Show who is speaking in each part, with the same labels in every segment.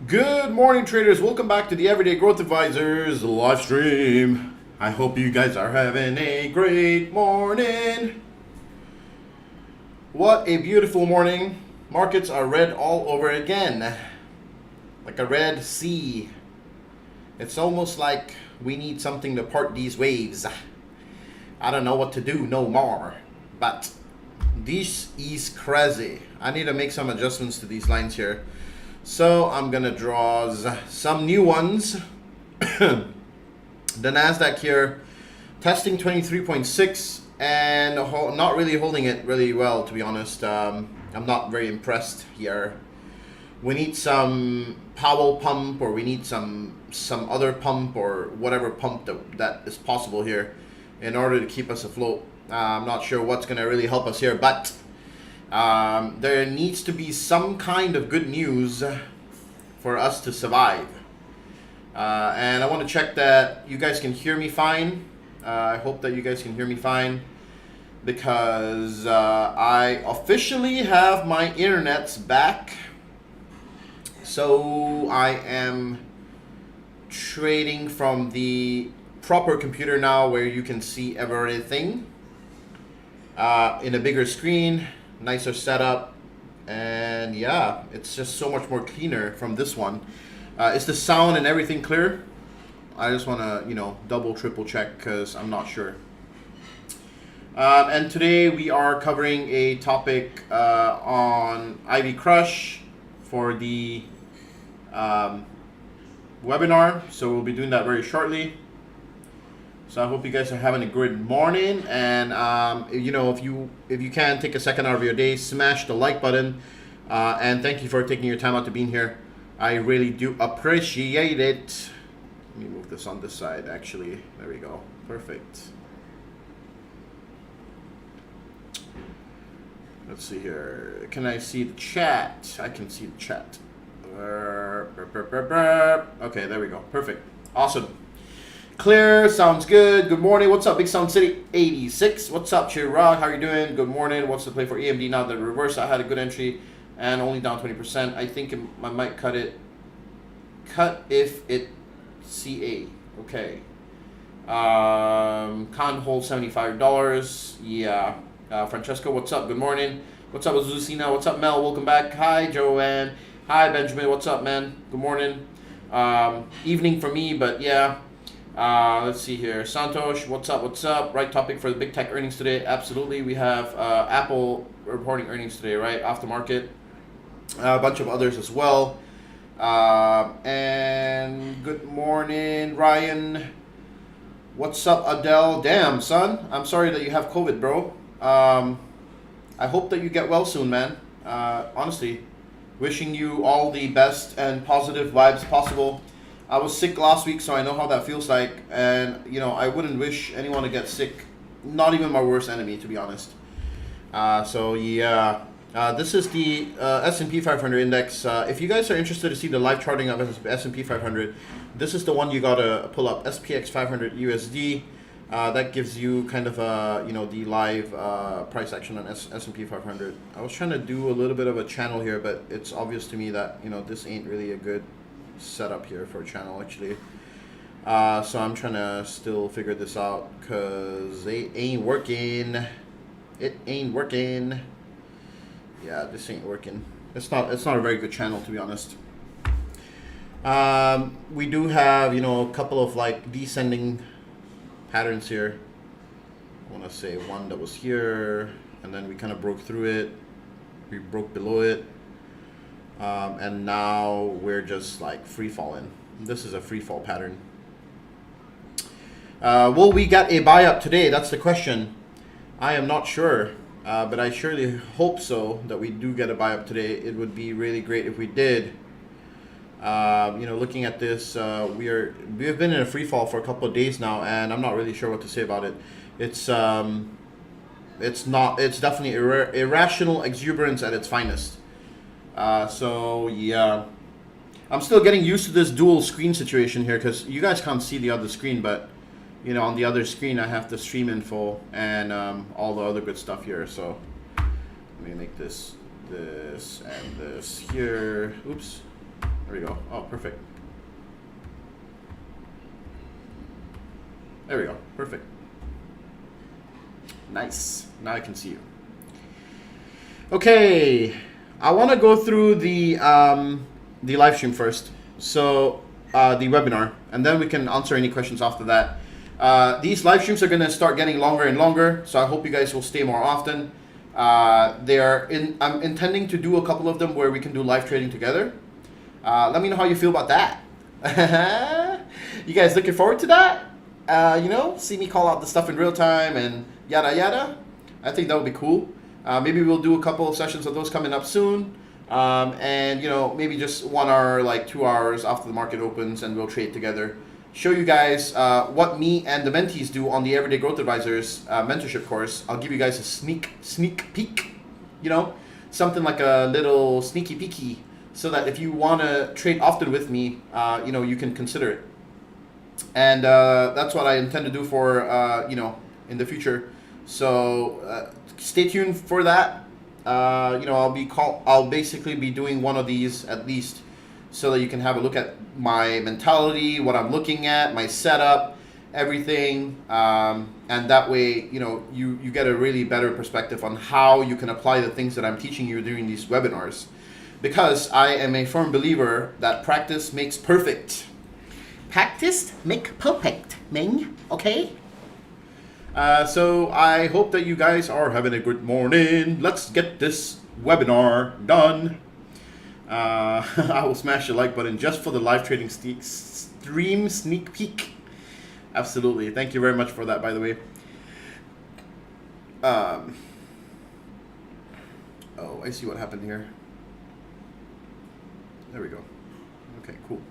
Speaker 1: Good morning, traders. Welcome back to the Everyday Growth Advisors live stream. I hope you guys are having a great morning. What a beautiful morning. Markets are red all over again, like a red sea. It's almost like we need something to part these waves. I don't know what to do no more, but this is crazy. I need to make some adjustments to these lines here. So I'm gonna draw some new ones. The Nasdaq here, testing 23.6 and not really holding it really well, to be honest. I'm not very impressed here. We need some Powell pump, or we need some other pump, or whatever pump that is possible here in order to keep us afloat. I'm not sure what's gonna really help us here, but there needs to be some kind of good news for us to survive. And I want to check that you guys can hear me fine. I hope that you guys can hear me fine, because I officially have my internets back. So I am trading from the proper computer now, where you can see everything in a bigger screen, nicer setup, and yeah, it's just so much more cleaner from this one. Is the sound and everything clear? I just want to, double, triple check because I'm not sure. And today we are covering a topic on Ivy Crush for the webinar. So we'll be doing that very shortly. So I hope you guys are having a good morning. And if you can take a second out of your day, smash the like button. And thank you for taking your time out to being here. I really do appreciate it. Let me move this on this side, actually. There we go. Perfect. Let's see here. Can I see the chat? I can see the chat. Okay, there we go. Perfect. Awesome. Clear. Sounds good. Good morning. What's up, Big Sound City 86? What's up, Chirag? How are you doing? Good morning. What's the play for AMD now that reverse? I had a good entry and only down 20%. I think I might cut if it CA. Okay. Con hold $75. Yeah. Francesco, what's up? Good morning. What's up, Azucena? What's up, Mel? Welcome back. Hi, Joanne. Hi, Benjamin. What's up, man? Good morning. Evening for me, but yeah. Let's see here. Santosh, what's up? What's up? Right topic for the big tech earnings today. Absolutely. We have Apple reporting earnings today, right? Off the market. A bunch of others as well. And good morning, Ryan. What's up, Adele? Damn, son. I'm sorry that you have COVID, bro. I hope that you get well soon, man. Honestly, wishing you all the best and positive vibes possible. I was sick last week, so I know how that feels like. And, I wouldn't wish anyone to get sick. Not even my worst enemy, to be honest. So, yeah. This is the S&P 500 index. If you guys are interested to see the live charting of S&P 500, this is the one you gotta pull up, SPX 500 USD. That gives you kind of the live price action on S&P 500. I was trying to do a little bit of a channel here, but it's obvious to me that this ain't really a good setup here for a channel actually. So I'm trying to still figure this out because it ain't working. It ain't working. Yeah, this ain't working. It's not a very good channel, to be honest. We do have a couple of like descending patterns here. I want to say one that was here, and then we kind of broke through it. We broke below it, and now we're just like free falling. This is a free fall pattern. Will we get a buy up today? That's the question. I am not sure. But I surely hope so, that we do get a buy up today. It would be really great if we did. Looking at this, we have been in a free fall for a couple of days now, and I'm not really sure what to say about it. It's definitely irrational exuberance at its finest. So yeah, I'm still getting used to this dual screen situation here because you guys can't see the other screen, but on the other screen I have the stream info and all the other good stuff here. So let me make this, and this here. Oops. There we go. Oh, perfect. There we go. Perfect. Nice. Now I can see you. Okay. I want to go through the live stream first. So the webinar, and then we can answer any questions after that. These live streams are going to start getting longer and longer, so I hope you guys will stay more often. I'm intending to do a couple of them where we can do live trading together. Let me know how you feel about that. You guys looking forward to that? See me call out the stuff in real time and yada yada. I think that would be cool. Maybe we'll do a couple of sessions of those coming up soon. And maybe just 1 hour, like 2 hours after the market opens, and we'll trade together. Show you guys what me and the mentees do on the Everyday Growth Advisors mentorship course. I'll give you guys a sneak peek, something like a little sneaky peeky, so that if you want to trade often with me, you can consider it. And that's what I intend to do for in the future. So stay tuned for that. I'll basically be doing one of these at least so that you can have a look at my mentality, what I'm looking at, my setup, everything, and that way, you know, you get a really better perspective on how you can apply the things that I'm teaching you during these webinars, because I am a firm believer that practice makes perfect.
Speaker 2: Practice make perfect, Ming. Okay?
Speaker 1: So I hope that you guys are having a good morning. Let's get this webinar done. I will smash the like button just for the live trading stream sneak peek. Absolutely. Thank you very much for that, by the way. Oh, I see what happened here. There we go. Okay, cool.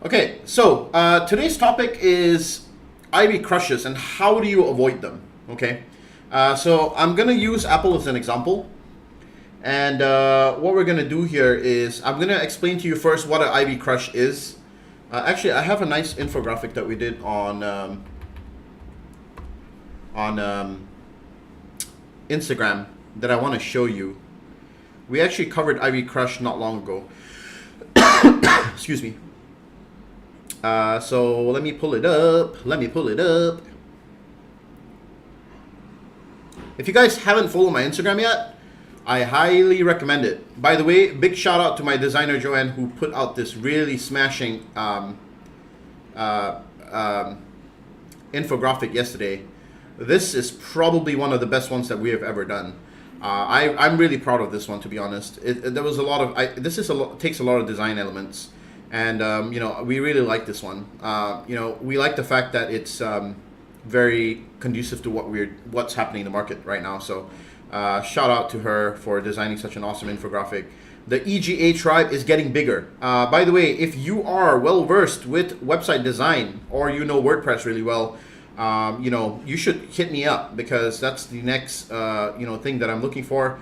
Speaker 1: Okay, so today's topic is IV crushes and how do you avoid them, okay? So I'm going to use Apple as an example. And what we're going to do here is I'm going to explain to you first what an IV crush is. Actually, I have a nice infographic that we did on Instagram that I want to show you. We actually covered IV crush not long ago. Excuse me. So let me pull it up. If you guys haven't followed my Instagram yet, I highly recommend it. By the way, big shout out to my designer Joanne, who put out this really smashing infographic yesterday. This is probably one of the best ones that we have ever done. I'm really proud of this one, to be honest. There was a lot of takes a lot of design elements, and you know, we really like this one. You know, we like the fact that it's very conducive to what's happening in the market right now. So shout out to her for designing such an awesome infographic. The EGA tribe is getting bigger. By the way, if you are well versed with website design or you know WordPress really well, you know, you should hit me up, because that's the next you know, thing that I'm looking for.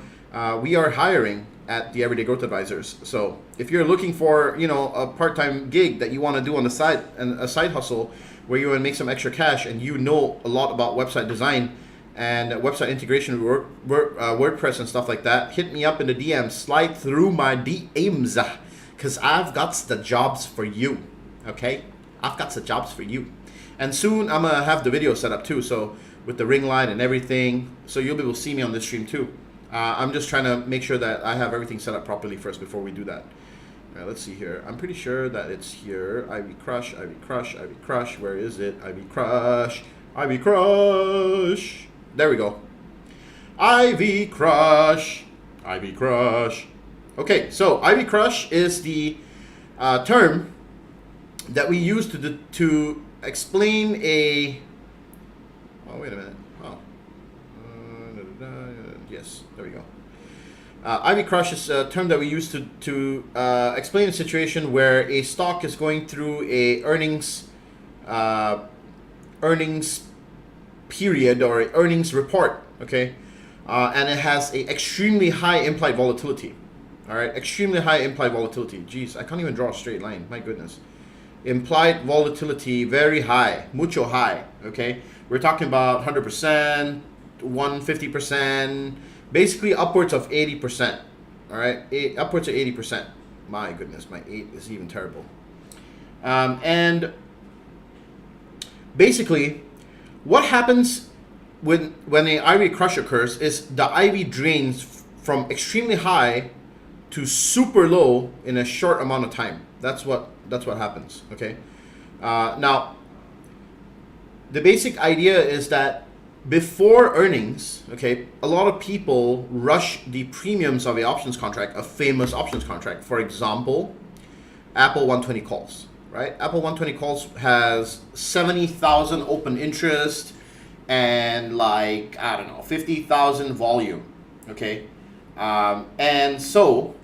Speaker 1: We are hiring at the Everyday Growth Advisors. So if you're looking for, you know, a part-time gig that you want to do on the side, and a side hustle where you want to make some extra cash, and you know a lot about website design and website integration, WordPress and stuff like that, hit me up in the DMs. Slide through my DMs, because I've got the jobs for you. Okay, I've got the jobs for you. And soon I'm gonna have the video set up too, so with the ring light and everything, so you'll be able to see me on this stream too. I'm just trying to make sure that I have everything set up properly first before we do that. All right, let's see here. I'm pretty sure that it's here. IV crush, IV crush, IV crush. Where is it? IV crush, IV crush. There we go. IV crush, IV crush. Okay, so IV crush is the term that we use to explain a. Oh, wait a minute. Oh. Yes, there we go. IV crush is a term that we use to explain a situation where a stock is going through a earnings period or an earnings report, okay, and it has a extremely high implied volatility. All right, extremely high implied volatility. Jeez, I can't even draw a straight line. My goodness. Implied volatility very high, mucho high. Okay, we're talking about 100%, 150%, basically upwards of 80%. All right, upwards of 80%. My goodness, my 8 is even terrible. And basically, what happens when an IV crush occurs is the IV drains from extremely high to super low in a short amount of time. That's what happens. Okay. Now, the basic idea is that before earnings, okay, a lot of people rush the premiums of a options contract, a famous options contract. For example, Apple 120 calls, right? Apple 120 calls has 70,000 open interest and like, I don't know, 50,000 volume, okay? And so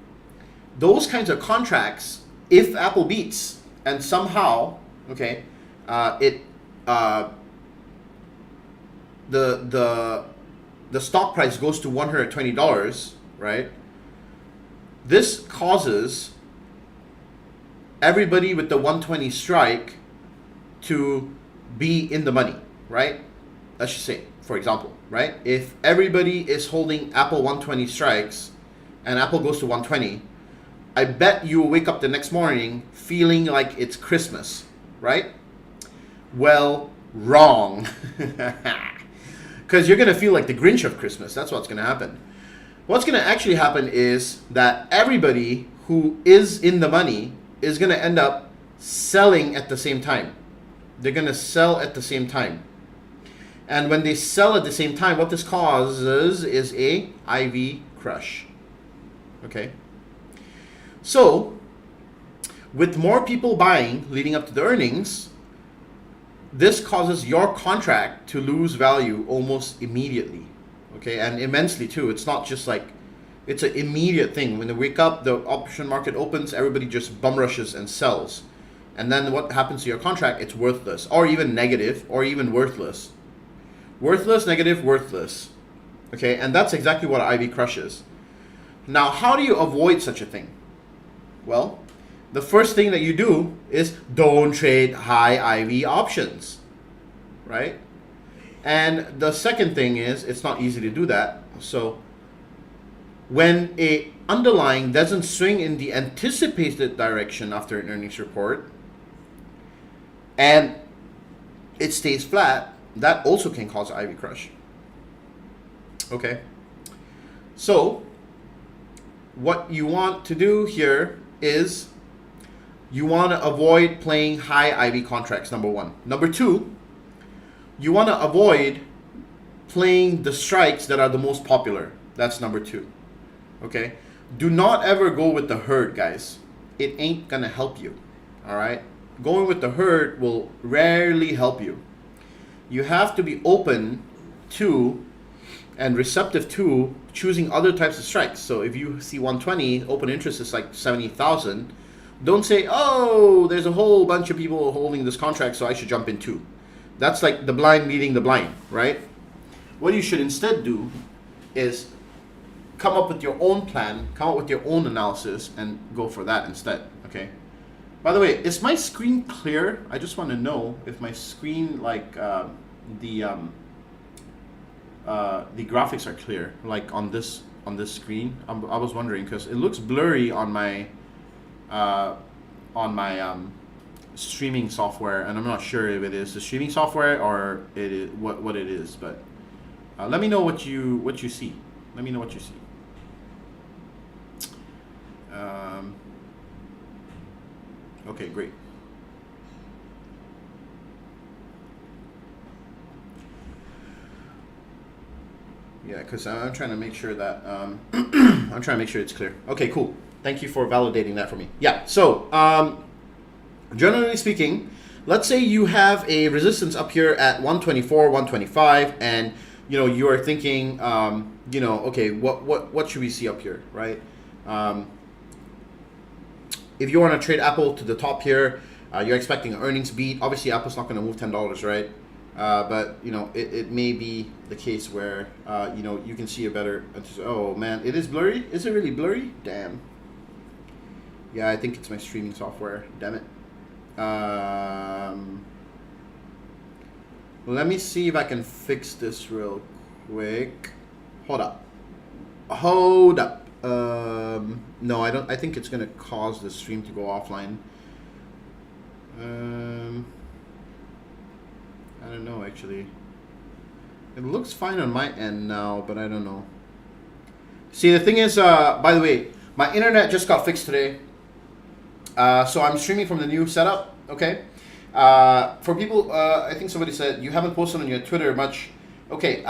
Speaker 1: those kinds of contracts, if Apple beats and somehow, okay, the stock price goes to $120, right? This causes everybody with the 120 strike to be in the money, right? Let's just say, for example, right? If everybody is holding Apple 120 strikes and Apple goes to 120, I bet you will wake up the next morning feeling like it's Christmas, right? Well, wrong. Because you're going to feel like the Grinch of Christmas. That's what's going to happen. What's going to actually happen is that everybody who is in the money is going to end up selling at the same time. They're going to sell at the same time. And when they sell at the same time, what this causes is a IV crush. Okay? So, with more people buying leading up to the earnings, this causes your contract to lose value almost immediately. Okay, and immensely too. It's not just like, it's an immediate thing. When they wake up, the option market opens, everybody just bum rushes and sells. And then what happens to your contract? It's worthless, or even negative, or even worthless. Worthless, negative, worthless. Okay, and that's exactly what IV crush is. Now, how do you avoid such a thing? Well, the first thing that you do is don't trade high IV options, right? And the second thing is, it's not easy to do that. So when a underlying doesn't swing in the anticipated direction after an earnings report and it stays flat, that also can cause IV crush. Okay. So what you want to do here is you want to avoid playing high IV contracts, number one. Number two, you want to avoid playing the strikes that are the most popular. That's number two. Okay? Do not ever go with the herd, guys. It ain't gonna help you. Alright? Going with the herd will rarely help you. You have to be open to and receptive to choosing other types of strikes. So if you see 120, open interest is like 70,000. Don't say, oh, there's a whole bunch of people holding this contract, so I should jump in too. That's like the blind leading the blind, right? What you should instead do is come up with your own plan, come up with your own analysis, and go for that instead, okay? By the way, is my screen clear? I just want to know if my screen, like the graphics are clear, like on this screen. I was wondering because it looks blurry on my streaming software, and I'm not sure if it is the streaming software or it is what it is. But let me know what you see. Let me know what you see. Okay, great. Yeah, because I'm trying to make sure that I'm trying to make sure it's clear. Okay, cool. Thank you for validating that for me. Yeah. So generally speaking, let's say you have a resistance up here at 124, 125, and you are thinking, okay, what should we see up here, right? If you want to trade Apple to the top here, you're expecting an earnings beat. Obviously, Apple's not going to move $10, right? But it may be the case where you can see a better. Oh man, it is blurry. Is it really blurry? Damn. Yeah, I think it's my streaming software. Damn it. Let me see if I can fix this real quick. Hold up. No, I don't. I think it's gonna cause the stream to go offline. I don't know actually. It looks fine on my end now, but I don't know. See, the thing is, by the way, my internet just got fixed today. So I'm streaming from the new setup, okay? For people, I think somebody said, you haven't posted on your Twitter much. Okay,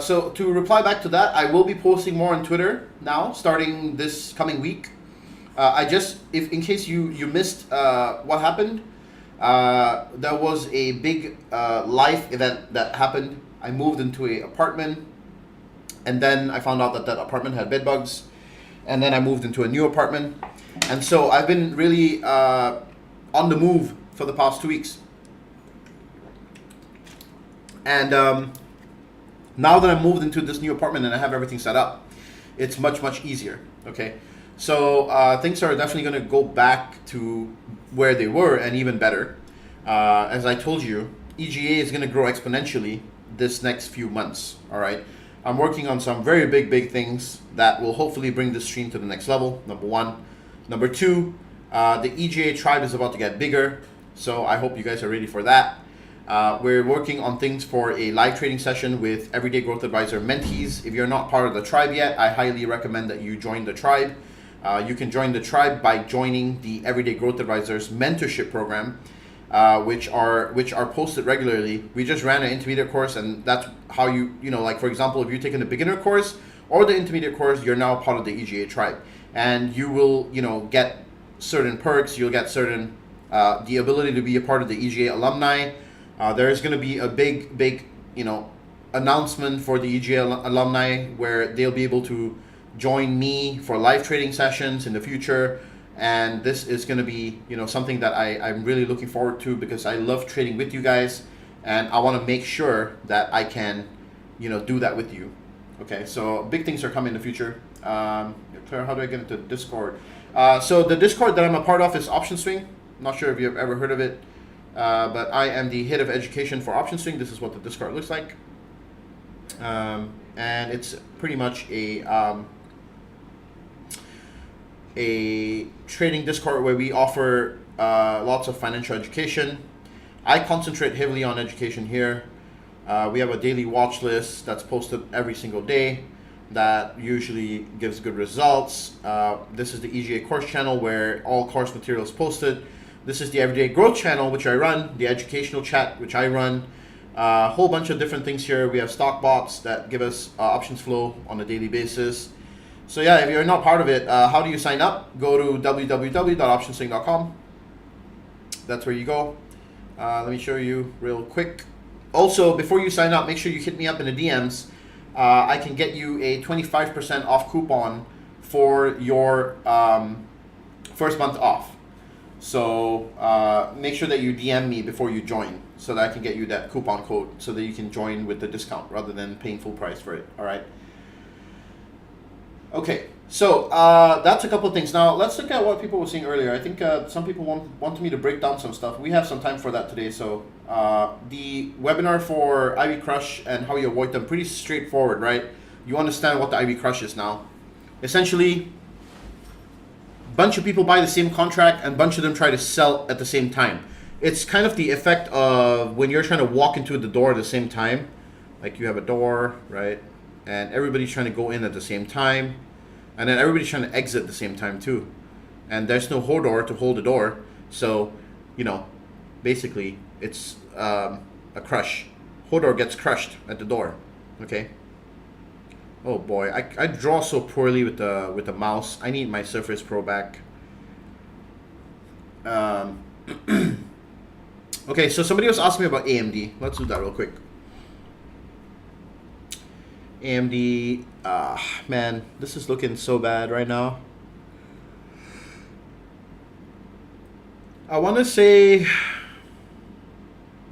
Speaker 1: so to reply back to that, I will be posting more on Twitter now, starting this coming week. If in case you missed what happened, there was a big life event that happened. I moved into an apartment, and then I found out that apartment had bed bugs, and then I moved into a new apartment. And so I've been really on the move for the past 2 weeks. And now that I've moved into this new apartment and I have everything set up, it's much, much easier, okay? So things are definitely going to go back to where they were and even better. As I told you, EGA is going to grow exponentially this next few months, all right? I'm working on some very big things that will hopefully bring this stream to the next level, number one. Number two, the EGA tribe is about to get bigger, so I hope you guys are ready for that. We're working on things for a live trading session with Everyday Growth Advisor mentees. If you're not part of the tribe yet, I highly recommend that you join the tribe. You can join the tribe by joining the Everyday Growth Advisors mentorship program, which are posted regularly. We just ran an intermediate course, and that's how you know, like for example, if you're taking the beginner course or the intermediate course, you're now part of the EGA tribe, and you will, you know, get certain perks. You'll get certain the ability to be a part of the EGA alumni. There is going to be a big, you know, announcement for the EGA alumni where they'll be able to join me for live trading sessions in the future. And this is going to be, you know, something that I'm really looking forward to, because I love trading with you guys, and I want to make sure that I can, you know, do that with you. Okay, so big things are coming in the future. Claire, how do I get into Discord? So the Discord that I'm a part of is Option Swing. Not sure if you've ever heard of it. But I am the head of education for Option Swing. This is what the Discord looks like. And it's pretty much a trading Discord where we offer lots of financial education. I concentrate heavily on education here. We have a daily watch list that's posted every single day that usually gives good results. This is the EGA course channel where all course material is posted. This is the Everyday Growth channel, which I run, the educational chat, which I run. A whole bunch of different things here. We have stock bots that give us options flow on a daily basis. So yeah, if you're not part of it, how do you sign up? Go to www.optionswing.com. That's where you go. Let me show you real quick. Also, before you sign up, make sure you hit me up in the DMs. I can get you a 25% off coupon for your first month off. So make sure that you DM me before you join, so that I can get you that coupon code, so that you can join with the discount rather than paying full price for it. All right. Okay, so that's a couple of things. Now let's look at what people were saying earlier. I think some people wanted me to break down some stuff. We have some time for that today. So the webinar for Ivy Crush and how you avoid them, pretty straightforward, right? You understand what the Ivy Crush is now. Essentially, bunch of people buy the same contract and bunch of them try to sell at the same time. It's kind of the effect of when you're trying to walk into the door at the same time. Like you have a door, right? And everybody's trying to go in at the same time. And then everybody's trying to exit at the same time too. And there's no hodor to hold the door. So, you know, basically it's a crush. Hodor gets crushed at the door, okay? Oh boy, I draw so poorly with the mouse. I need my Surface Pro back. Okay, so somebody was asking me about AMD. Let's do that real quick. AMD, man, this is looking so bad right now. I want to say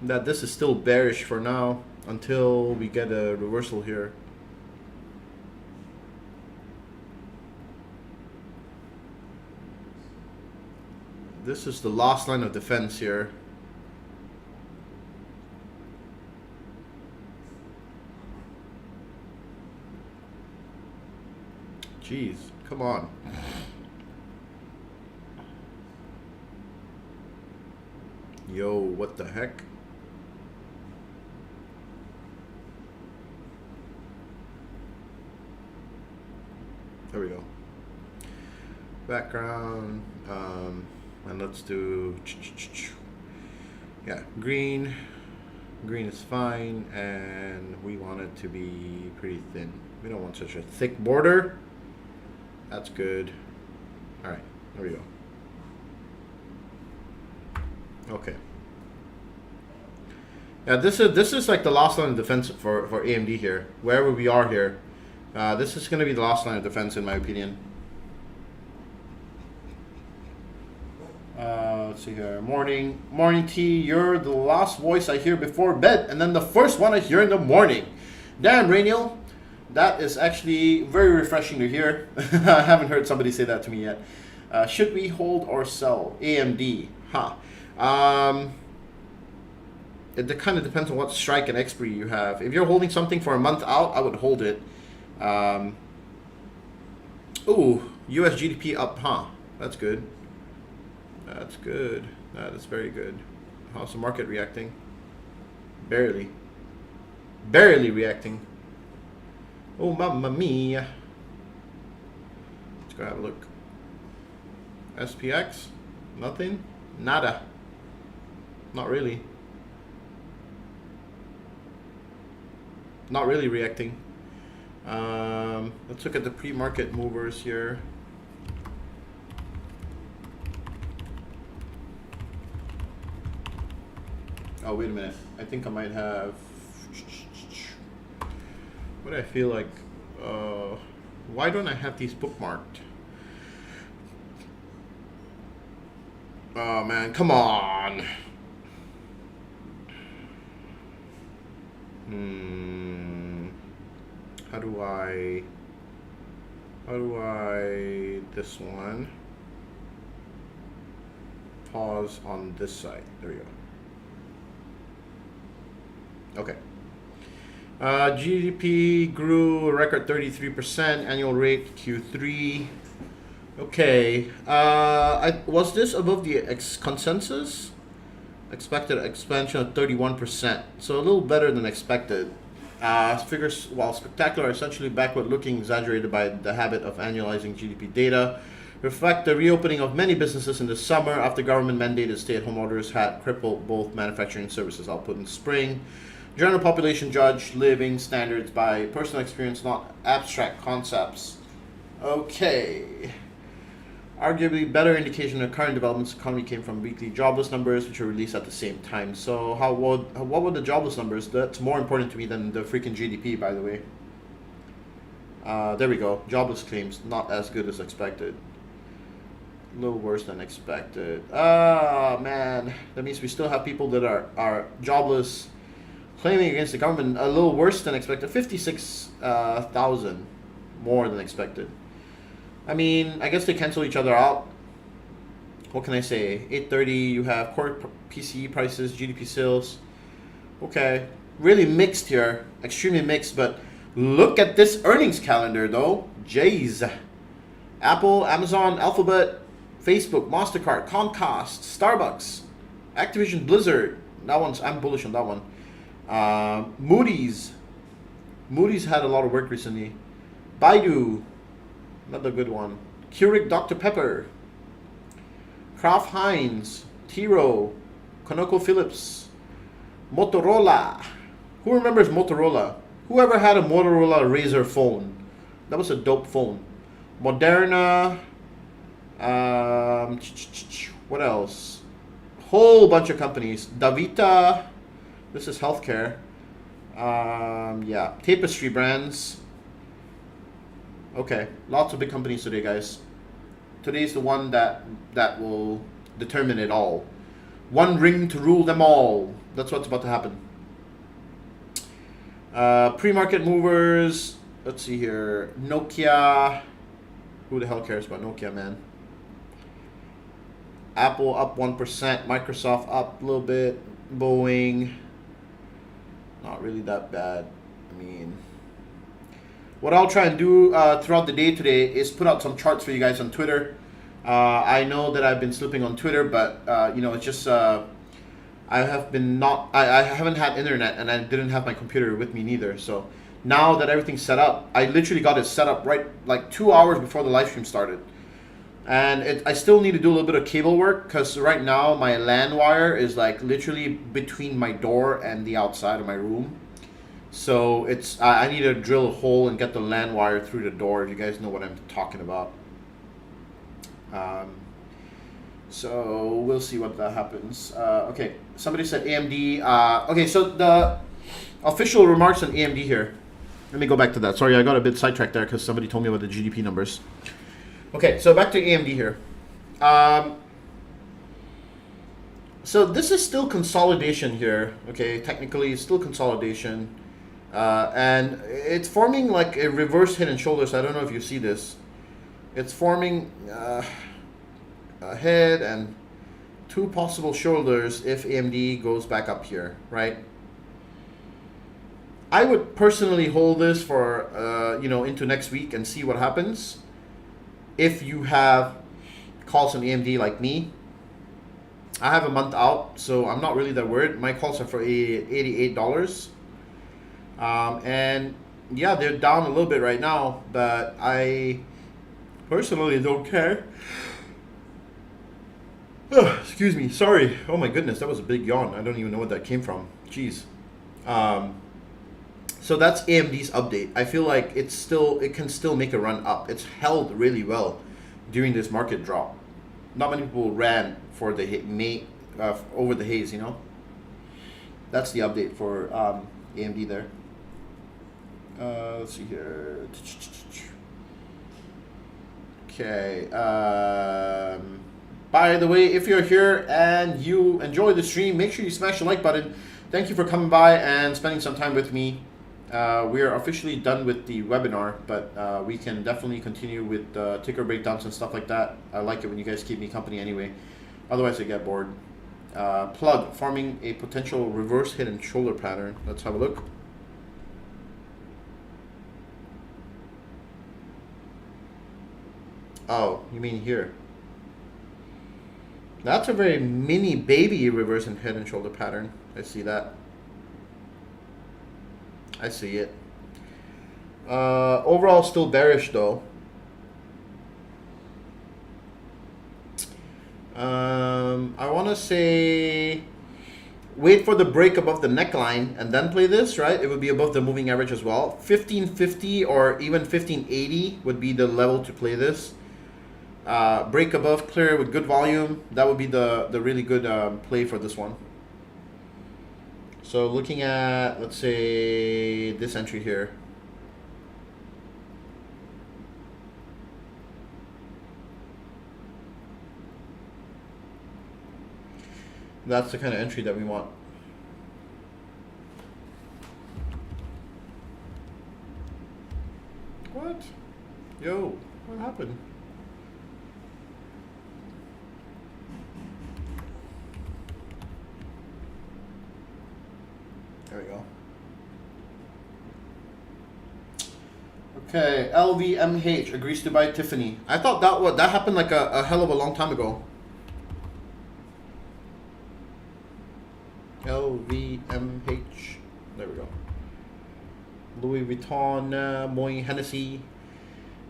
Speaker 1: that this is still bearish for now until we get a reversal here. This is the last line of defense here. Jeez, come on. Yo, what the heck? There we go. Background, and let's do, yeah, green. Green is fine, and we want it to be pretty thin. We don't want such a thick border. That's good. All right, there we go. Okay. Yeah, this is like the last line of defense for AMD here. Wherever we are here, this is going to be the last line of defense in my opinion. Let's see here. Morning T. You're the last voice I hear before bed, and then the first one I hear in the morning. Damn, Rainiel. That is actually very refreshing to hear. I haven't heard somebody say that to me yet. Should we hold or sell AMD? Huh. it kind of depends on what strike and expiry you have. If you're holding something for a month out, I would hold it. Ooh, US GDP up, huh? That's good. That's good. That is very good. How's the market reacting? Barely. Barely reacting. Oh, mamma mia. Let's go have a look. SPX? Nothing? Nada. Not really. Not really reacting. Let's look at the pre-market movers here. Oh, wait a minute. I think I might have... What do I feel like? Why don't I have these bookmarked? Oh, man. Come on. How do I... This one. Pause on this side. There we go. Okay. GDP grew a record 33%, annual rate Q3. Okay. Was this above the consensus? Expected expansion of 31%. So a little better than expected. Figures, while spectacular, are essentially backward-looking, exaggerated by the habit of annualizing GDP data, reflect the reopening of many businesses in the summer after government-mandated stay-at-home orders had crippled both manufacturing and services output in spring. General population judge living standards by personal experience, not abstract concepts. Okay. Arguably better indication of current developments economy came from weekly jobless numbers, which were released at the same time. So what were the jobless numbers? That's more important to me than the freaking GDP, by the way. There we go. Jobless claims, not as good as expected. A little worse than expected. Man. That means we still have people that are jobless, claiming against the government. A little worse than expected. 56,000 more than expected. I mean, I guess they cancel each other out. What can I say? 8:30, you have core PCE prices, GDP sales. Okay. Really mixed here. Extremely mixed, but look at this earnings calendar, though. Jeez. Apple, Amazon, Alphabet, Facebook, MasterCard, Comcast, Starbucks, Activision, Blizzard. That one's, I'm bullish on that one. Moody's. Moody's had a lot of work recently. Baidu. Another good one. Keurig Dr. Pepper. Kraft Heinz. Tiro. ConocoPhillips. Motorola. Who remembers Motorola? Whoever had a Motorola Razr phone? That was a dope phone. Moderna. What else? Whole bunch of companies. Davita. This is healthcare. Yeah. Tapestry brands. Okay, lots of big companies today, guys. Today's the one that will determine it all. One ring to rule them all. That's what's about to happen. Pre-market movers. Let's see here. Nokia. Who the hell cares about Nokia, man? Apple up 1%. Microsoft up a little bit. Boeing. Not really that bad. I mean... What I'll try and do throughout the day today is put out some charts for you guys on Twitter. I know that I've been slipping on Twitter, but you know, it's just I haven't had internet and I didn't have my computer with me neither. So now that everything's set up, I literally got it set up right like 2 hours before the live stream started. And I still need to do a little bit of cable work because right now my LAN wire is like literally between my door and the outside of my room. So it's I need to drill a hole and get the LAN wire through the door. If you guys know what I'm talking about. So we'll see what that happens. Okay, somebody said AMD. Okay, so the official remarks on AMD here. Let me go back to that. Sorry, I got a bit sidetracked there because somebody told me about the GDP numbers. Okay, so back to AMD here. So this is still consolidation here. Okay, technically it's still consolidation. And it's forming like a reverse head and shoulders. I don't know if you see this. It's forming a head and two possible shoulders if AMD goes back up here, right? I would personally hold this for, into next week and see what happens. If you have calls on AMD like me, I have a month out, so I'm not really that worried. My calls are for $88. And yeah, they're down a little bit right now, but I personally don't care. Excuse me, sorry. Oh my goodness, that was a big yawn. I don't even know where that came from. Jeez. So that's AMD's update. I feel like it can still make a run up. It's held really well during this market drop. Not many people ran for the over the haze, you know. That's the update for AMD there. Let's see here. Okay. By the way, if you're here and you enjoy the stream, make sure you smash the like button. Thank you for coming by and spending some time with me. We are officially done with the webinar, but we can definitely continue with ticker breakdowns and stuff like that. I like it when you guys keep me company anyway. Otherwise, I get bored. Plug, forming a potential reverse head and shoulder pattern. Let's have a look. Oh, you mean here? That's a very mini baby reverse and head and shoulder pattern. I see that. I see it. Overall, still bearish though. I want to say wait for the break above the neckline and then play this, right? It would be above the moving average as well. 1550 or even 1580 would be the level to play this. Break above, clear with good volume. That would be the really good play for this one. So looking at, let's say, this entry here. That's the kind of entry that we want. What? Yo, what happened? There we go. Okay, LVMH agrees to buy Tiffany. I thought that happened like a hell of a long time ago. LVMH. There we go. Louis Vuitton, Moët Hennessy.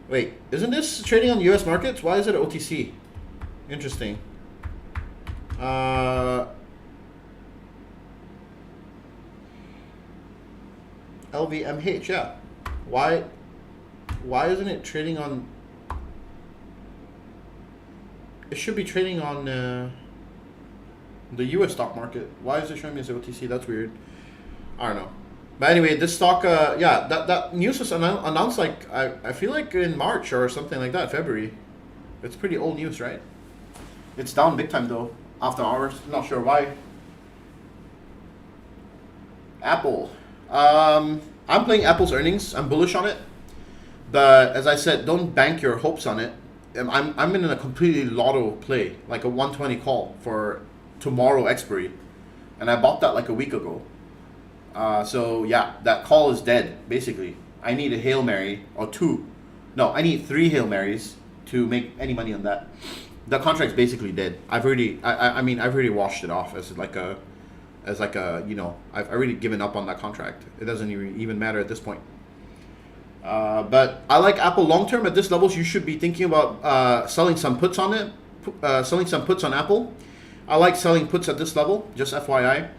Speaker 1: Wait, isn't this trading on US markets? Why is it OTC? Interesting. LVMH, yeah. Why isn't it trading on? It should be trading on the US stock market. Why is it showing me as OTC? That's weird. I don't know. But anyway, this stock, yeah, that news was announced like I feel like in March or something like that, February. It's pretty old news, right? It's down big time though, after hours. Not sure why. Apple. I'm playing Apple's earnings. I'm bullish on it, but as I said, don't bank your hopes on it. I'm in a completely lotto play, like a 120 call for tomorrow expiry, and I bought that like a week ago. So yeah, that call is dead basically. I need a Hail Mary or two. No, I need 3 Hail Marys to make any money on that. The contract's basically dead. I've already washed it off as like a I've already given up on that contract. It doesn't even matter at this point. But I like Apple long term. At this levels, you should be thinking about selling some puts on it, selling some puts on Apple. I like selling puts at this level, just FYI.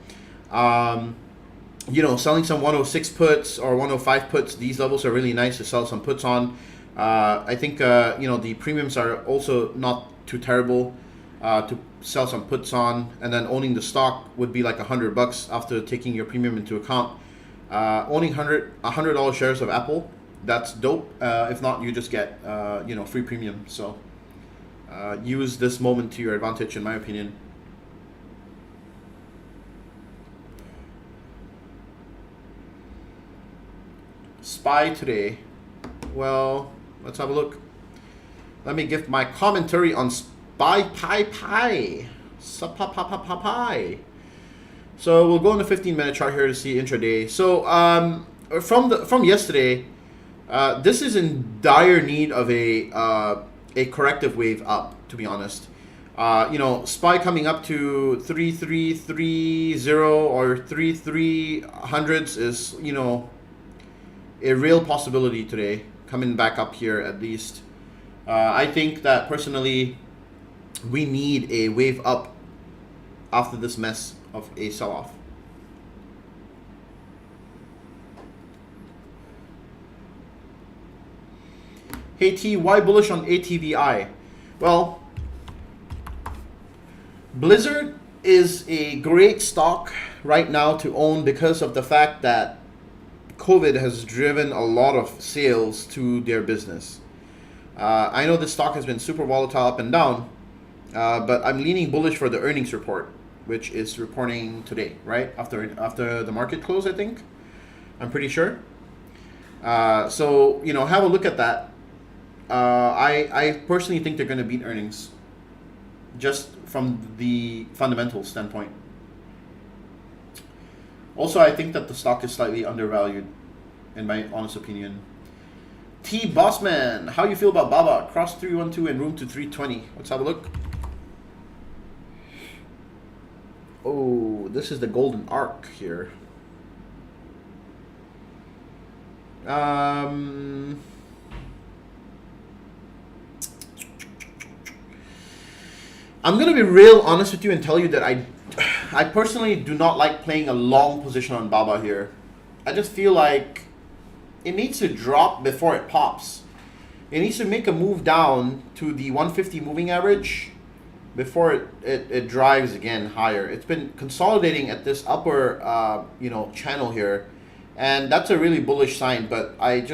Speaker 1: Selling some 106 puts or 105 puts. These levels are really nice to sell some puts on. I think the premiums are also not too terrible to sell some puts on, and then owning the stock would be like $100 after taking your premium into account. Owning $100 shares of Apple, that's dope. If not, you just get free premium. So use this moment to your advantage, in my opinion. SPY today. Well, let's have a look. Let me give my commentary on SPY Pie Pie. Sapapapapai. So we'll go on the 15-minute chart here to see intraday. So from yesterday, this is in dire need of a corrective wave up, to be honest. SPY coming up to 3330 or 3300s is, a real possibility today, coming back up here at least. I think that personally, we need a wave up after this mess of a sell-off. Hey T, why bullish on ATVI? Well, Blizzard is a great stock right now to own because of the fact that COVID has driven a lot of sales to their business. I know this stock has been super volatile up and down, but I'm leaning bullish for the earnings report, which is reporting today, right? After the market close, I think. I'm pretty sure. So, have a look at that. I personally think they're going to beat earnings, just from the fundamental standpoint. Also, I think that the stock is slightly undervalued, in my honest opinion. T Bossman, how you feel about Baba? Cross 312 and room to 320. Let's have a look. Oh, this is the golden arc here. I'm gonna be real honest with you and tell you that I personally do not like playing a long position on Baba here. I just feel like it needs to drop before it pops. It needs to make a move down to the 150 moving average before it drives again higher. It's been consolidating at this upper channel here, and that's a really bullish sign, but I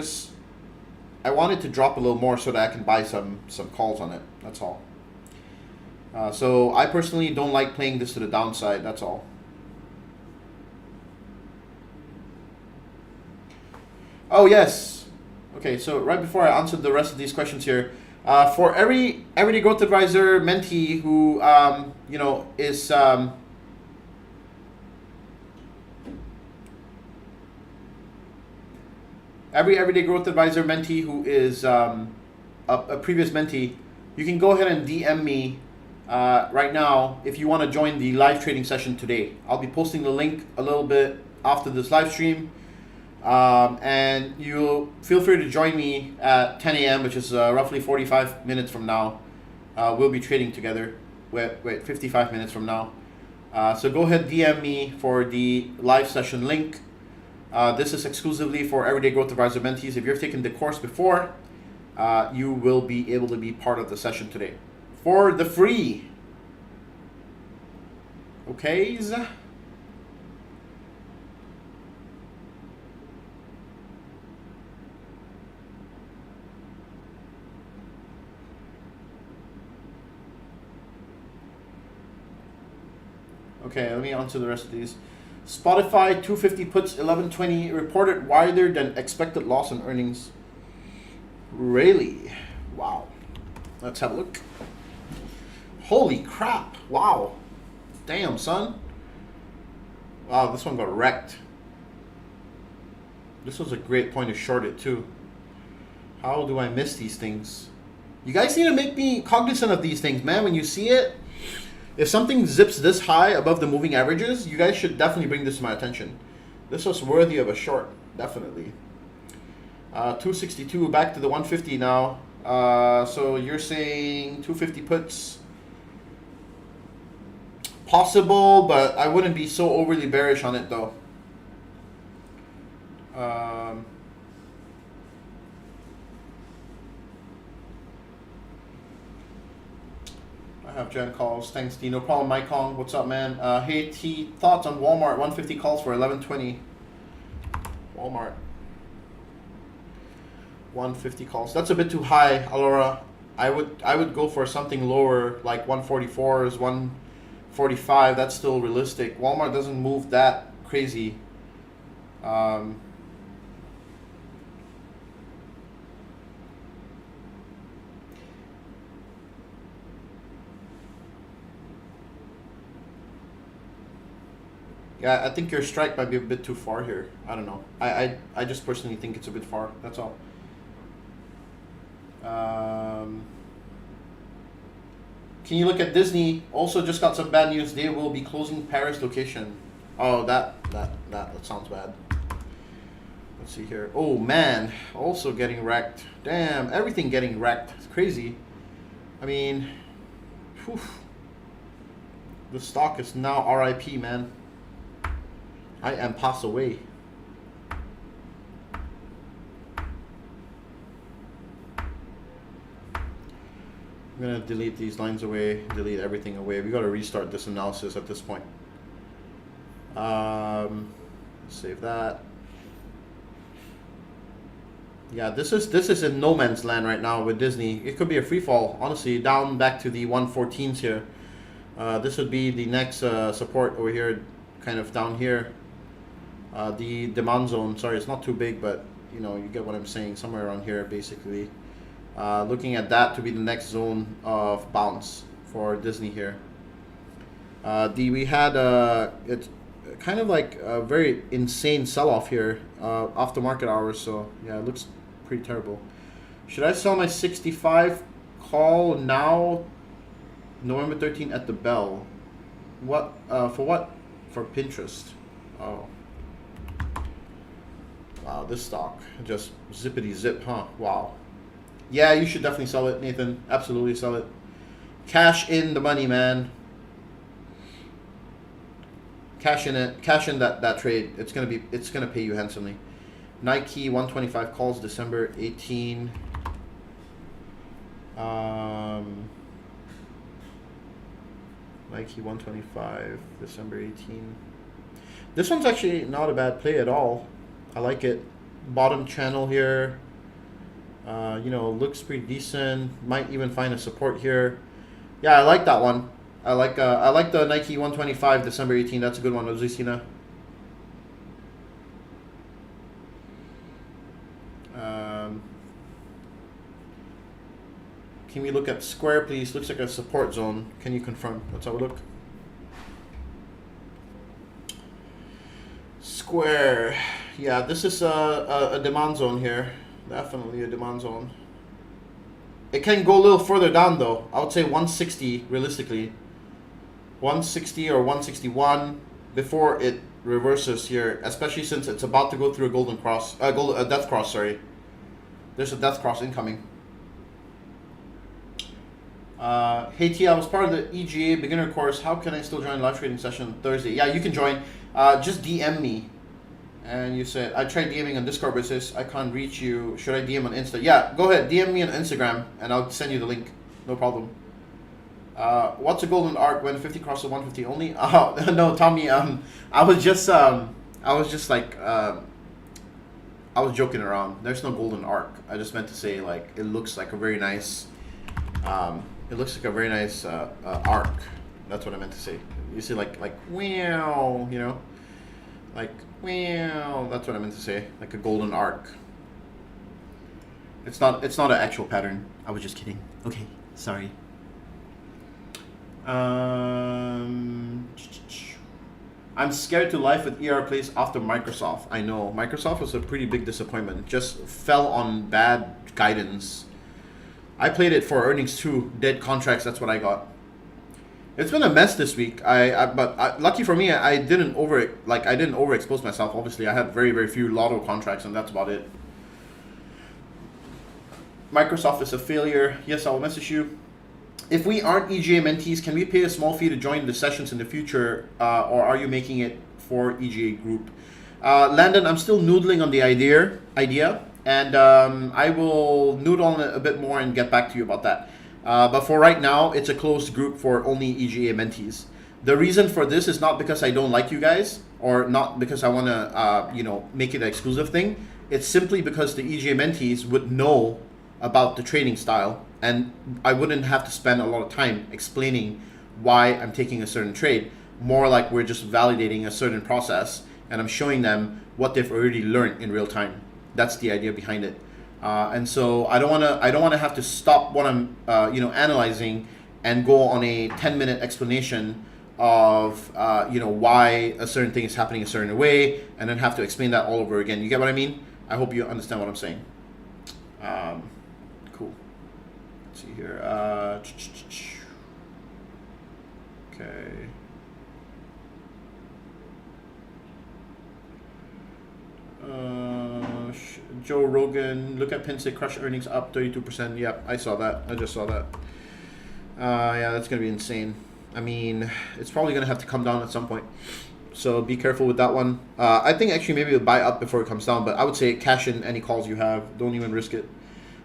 Speaker 1: want it to drop a little more so that I can buy some calls on it. That's all. So I personally don't like playing this to the downside. That's all. Oh yes. Okay, so right before I answer the rest of these questions here, for every Everyday Growth Advisor mentee who is every Everyday Growth Advisor mentee who is a previous mentee, you can go ahead and DM me right now if you want to join the live trading session today. I'll be posting the link a little bit after this live stream. And you feel free to join me at 10 a.m., which is roughly 45 minutes from now. We'll be trading together. Wait, 55 minutes from now. So go ahead, DM me for the live session link. This is exclusively for Everyday Growth Advisor mentees. If you've taken the course before, you will be able to be part of the session today for the free. Okay. Okay, let me answer the rest of these. Spotify 250 puts 1120 reported wider than expected loss in earnings. Really? Wow. Let's have a look. Holy crap. Wow. Damn, son. Wow, this one got wrecked. This was a great point to short it too. How do I miss these things? You guys need to make me cognizant of these things, man. When you see it, if something zips this high above the moving averages, you guys should definitely bring this to my attention. This was worthy of a short, definitely. 262, back to the 150 now. So you're saying 250 puts possible, but I wouldn't be so overly bearish on it though. I have Jen calls. Thanks, D. No problem, Mike Kong. What's up, man? Hey, T. Thoughts on Walmart? 150 calls for 1120. Walmart. 150 calls. That's a bit too high, Alora. I would go for something lower, like 144s, 145. That's still realistic. Walmart doesn't move that crazy. Yeah, I think your strike might be a bit too far here. I don't know. I just personally think it's a bit far. That's all. Can you look at Disney? Also just got some bad news. They will be closing Paris location. Oh, that sounds bad. Let's see here. Oh man, also getting wrecked. Damn, everything getting wrecked. It's crazy. I mean, whew. The stock is now RIP, man. I am pass away. I'm gonna delete these lines away, delete everything away. We gotta restart this analysis at this point. Save that. Yeah, this is in no man's land right now with Disney. It could be a free fall, honestly, down back to the 114s here. This would be the next support over here, kind of down here. The demand zone, sorry, it's not too big, but you know, you get what I'm saying, somewhere around here, basically. Looking at that to be the next zone of bounce for Disney here. We had it's kind of like a very insane sell-off here after market hours, so yeah, it looks pretty terrible. Should I sell my 65 call now, November 13th at the bell? What for what? For Pinterest. Oh. Wow, this stock just zippity zip, huh? Wow. Yeah, you should definitely sell it, Nathan. Absolutely sell it. Cash in the money, man. Cash in it. Cash in that trade. It's gonna pay you handsomely. Nike 125 calls December 18. Nike 125 December 18. This one's actually not a bad play at all. I like it. Bottom channel here. You know, looks pretty decent. Might even find a support here. Yeah, I like that one. I like the Nike 125 December 18. That's a good one, Ozusina. Can we look at Square, please? Looks like a support zone. Can you confirm? Let's have a look. Square. Yeah, this is a demand zone here. Definitely a demand zone. It can go a little further down though. I would say 160 realistically. 160 or 161 before it reverses here, especially since it's about to go through a golden cross, a death cross, sorry. There's a death cross incoming. Hey T, I was part of the EGA beginner course. How can I still join live trading session Thursday? Yeah, you can join. Just DM me. And you said, I tried DMing on Discord, but it says I can't reach you. Should I DM on Insta? Yeah, go ahead. DM me on Instagram, and I'll send you the link. No problem. What's a golden arc when 50 crosses 150 only? Oh, no, Tommy. I was joking around. There's no golden arc. I just meant to say, like, it looks like a very nice, arc. That's what I meant to say. You see, like, wow, you know? Like, wow, that's what I meant to say. Like a golden arc. It's not an actual pattern. I was just kidding. Okay, sorry. I'm scared to life with ER plays after Microsoft. I know. Microsoft was a pretty big disappointment. Just fell on bad guidance. I played it for earnings too. Dead contracts, that's what I got. It's been a mess this week. But lucky for me, I didn't overexpose myself. Obviously, I had very, very few lotto contracts, and that's about it. Microsoft is a failure. Yes, I will message you. If we aren't EGA mentees, can we pay a small fee to join the sessions in the future, or are you making it for EGA group? Landon, I'm still noodling on the idea, and I will noodle on it a bit more and get back to you about that. But for right now, it's a closed group for only EGA mentees. The reason for this is not because I don't like you guys, or not because I want to, make it an exclusive thing. It's simply because the EGA mentees would know about the trading style, and I wouldn't have to spend a lot of time explaining why I'm taking a certain trade. More like we're just validating a certain process, and I'm showing them what they've already learned in real time. That's the idea behind it. And so I don't want to have to stop what I'm analyzing and go on a 10-minute explanation of why a certain thing is happening a certain way, and then have to explain that all over again. You get what I mean? I hope you understand what I'm saying. Cool. Let's see here. Okay. Joe Rogan, look at Penske crush earnings up 32%. Yep, I saw that. I just saw that. Yeah, that's gonna be insane. I mean, it's probably gonna have to come down at some point. So be careful with that one. I think actually maybe we'll buy up before it comes down, but I would say cash in any calls you have. Don't even risk it.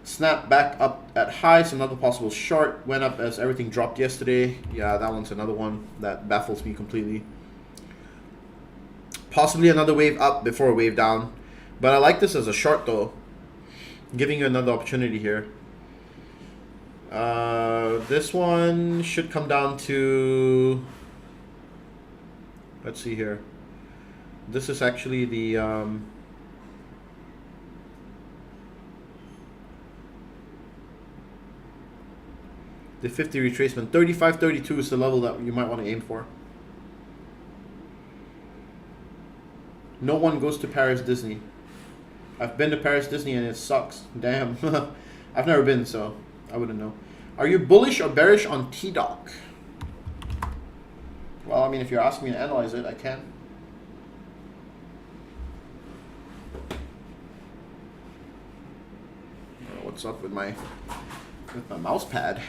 Speaker 1: Snap back up at highs, another possible short. Went up as everything dropped yesterday. Yeah, that one's another one that baffles me completely. Possibly another wave up before a wave down. But I like this as a short though. Giving you another opportunity here. This one should come down to... Let's see here. This is actually the... the 50 retracement. 35.32 is the level that you might want to aim for. No one goes to Paris Disney. I've been to Paris Disney and it sucks. Damn. I've never been, so I wouldn't know. Are you bullish or bearish on T-Doc? Well, I mean, if you're asking me to analyze it, I can. What's up with my mouse pad?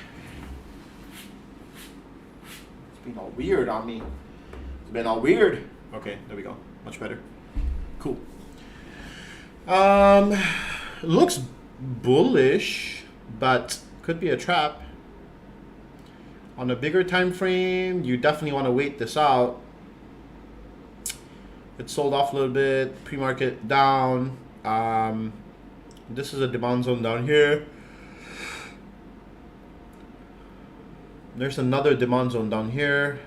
Speaker 1: It's been all weird on me. It's been all weird. Okay, there we go. Much better. Cool. Looks bullish, but could be a trap. On a bigger time frame, you definitely want to wait this out. It sold off a little bit, pre-market down. This is a demand zone down here. There's another demand zone down here.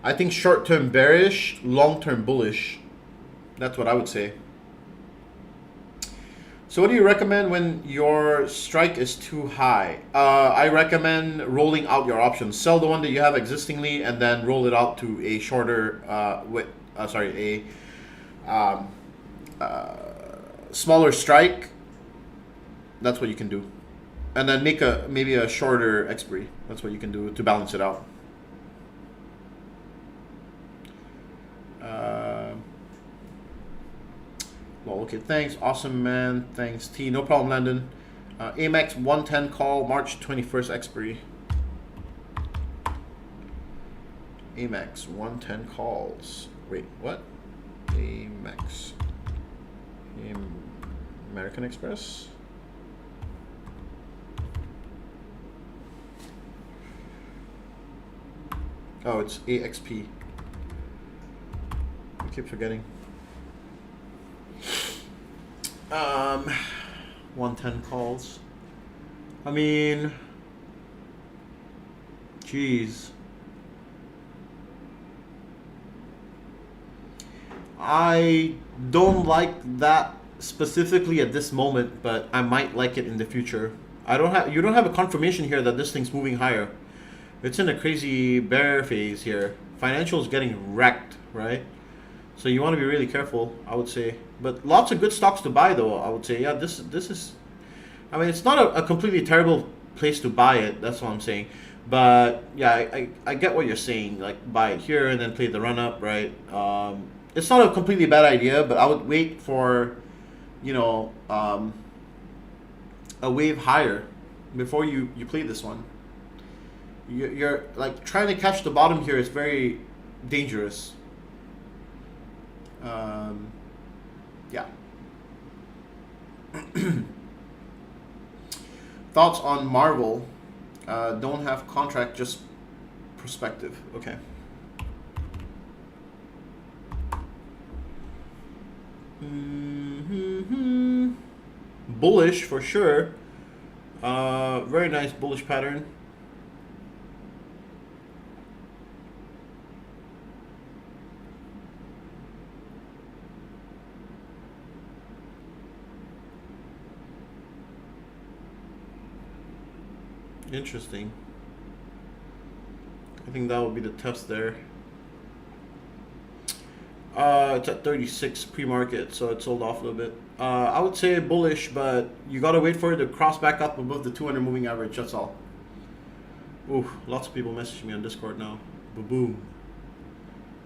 Speaker 1: I think short-term bearish, long-term bullish. That's what I would say. So what do you recommend when your strike is too high? I recommend rolling out your options. Sell the one that you have existingly and then roll it out to a shorter, smaller strike. That's what you can do. And then make maybe a shorter expiry. That's what you can do to balance it out. Well, okay, thanks. Awesome, man. Thanks, T. No problem, Landon. Amex 110 call, March 21st expiry. Amex 110 calls. Wait, what? Amex. American Express? Oh, it's AXP. I keep forgetting. 110 calls. I mean, geez. I don't like that specifically at this moment, but I might like it in the future. You don't have a confirmation here that this thing's moving higher. It's in a crazy bear phase here. Financial is getting wrecked, right? So you want to be really careful, I would say. But lots of good stocks to buy, though, I would say. Yeah, this is... I mean, it's not a completely terrible place to buy it. That's what I'm saying. But, yeah, I get what you're saying. Like, buy it here and then play the run-up, right? It's not a completely bad idea, but I would wait for, a wave higher before you play this one. You're like, trying to catch the bottom here is very dangerous. Yeah. Thoughts on Marvel? Don't have contract, just perspective. Okay. Bullish for sure. Very nice bullish pattern. Interesting. I think that would be the test there. It's at 36 pre-market, so it sold off a little bit. I would say bullish, but you gotta wait for it to cross back up above the 200 moving average. That's all. Ooh, lots of people messaging me on Discord now. Boom.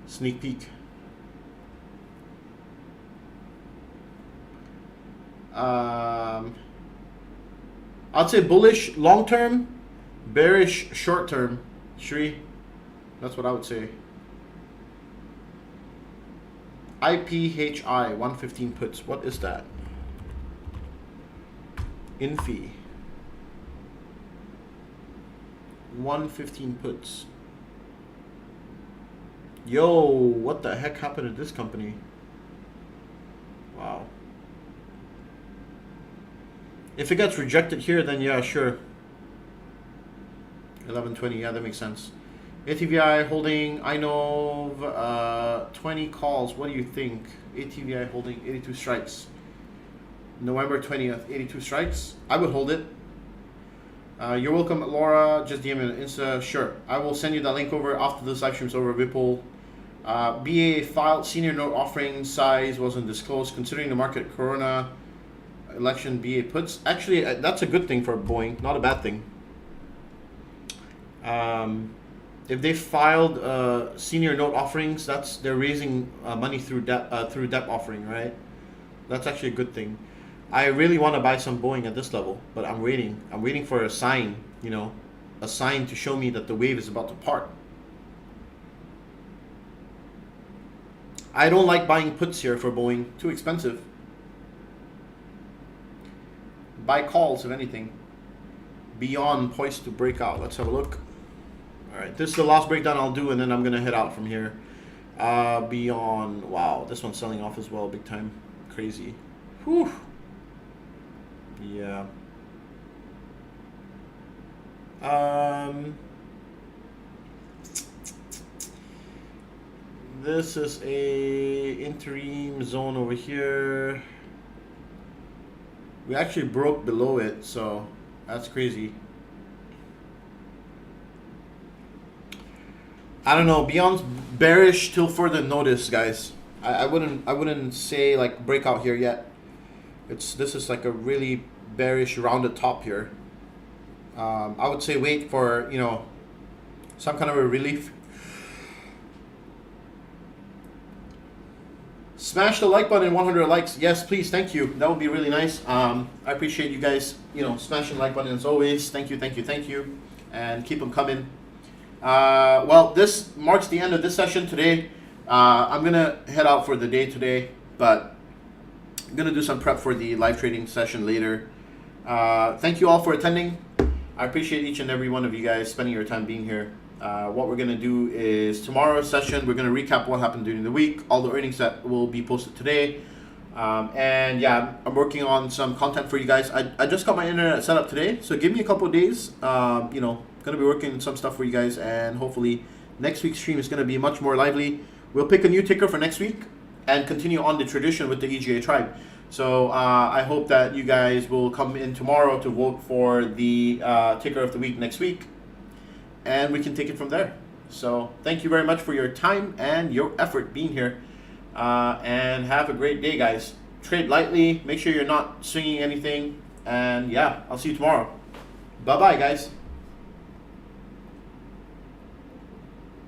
Speaker 1: Sneak peek. I'd say bullish long term, bearish short term. Shri, that's what I would say. IPHI 115 puts. What is that? Infi 115 puts. Yo, what the heck happened to this company? Wow. If it gets rejected here, then yeah, sure. 1120, yeah, that makes sense. ATVI holding, I know 20 calls. What do you think? ATVI holding 82 strikes. November 20th, 82 strikes. I would hold it. You're welcome, Laura. Just DM me on Insta. Sure. I will send you the link over after this live stream's over. Ripple. BA filed senior note offering size wasn't disclosed. Considering the market corona election, BA puts. Actually, that's a good thing for Boeing. Not a bad thing. If they filed senior note offerings, they're raising money through debt offering, right? That's actually a good thing. I really want to buy some Boeing at this level, but I'm waiting. I'm waiting for a sign, a sign to show me that the wave is about to part. I don't like buying puts here for Boeing. Too expensive. Buy calls, if anything. Beyond poised to break out. Let's have a look. All right, this is the last breakdown I'll do, and then I'm gonna head out from here. Beyond, wow, this one's selling off as well, big time, crazy. Whew. Yeah. This is a interim zone over here. We actually broke below it, so that's crazy. I don't know. Beyond's bearish till further notice, guys. I wouldn't say like breakout here yet. This is like a really bearish rounded top here. I would say wait for some kind of a relief. Smash the like button, 100 likes. Yes, please, thank you. That would be really nice. I appreciate you guys, smashing the like button as always. Thank you, and keep them coming. Well, this marks the end of this session today. I'm gonna head out for the day today, but I'm gonna do some prep for the live trading session later. Thank you all for attending. I appreciate each and every one of you guys spending your time being here. What we're gonna do is tomorrow's session, we're gonna recap what happened during the week, all the earnings that will be posted today. And yeah, I'm working on some content for you guys. I just got my internet set up today, so give me a couple of days. Gonna be working on some stuff for you guys, and hopefully next week's stream is gonna be much more lively. We'll pick a new ticker for next week and continue on the tradition with the EGA tribe. So I hope that you guys will come in tomorrow to vote for the ticker of the week next week, and we can take it from there. So thank you very much for your time and your effort being here, and have a great day, guys. Trade lightly, make sure you're not swinging anything, and yeah, I'll see you tomorrow. Bye bye, guys.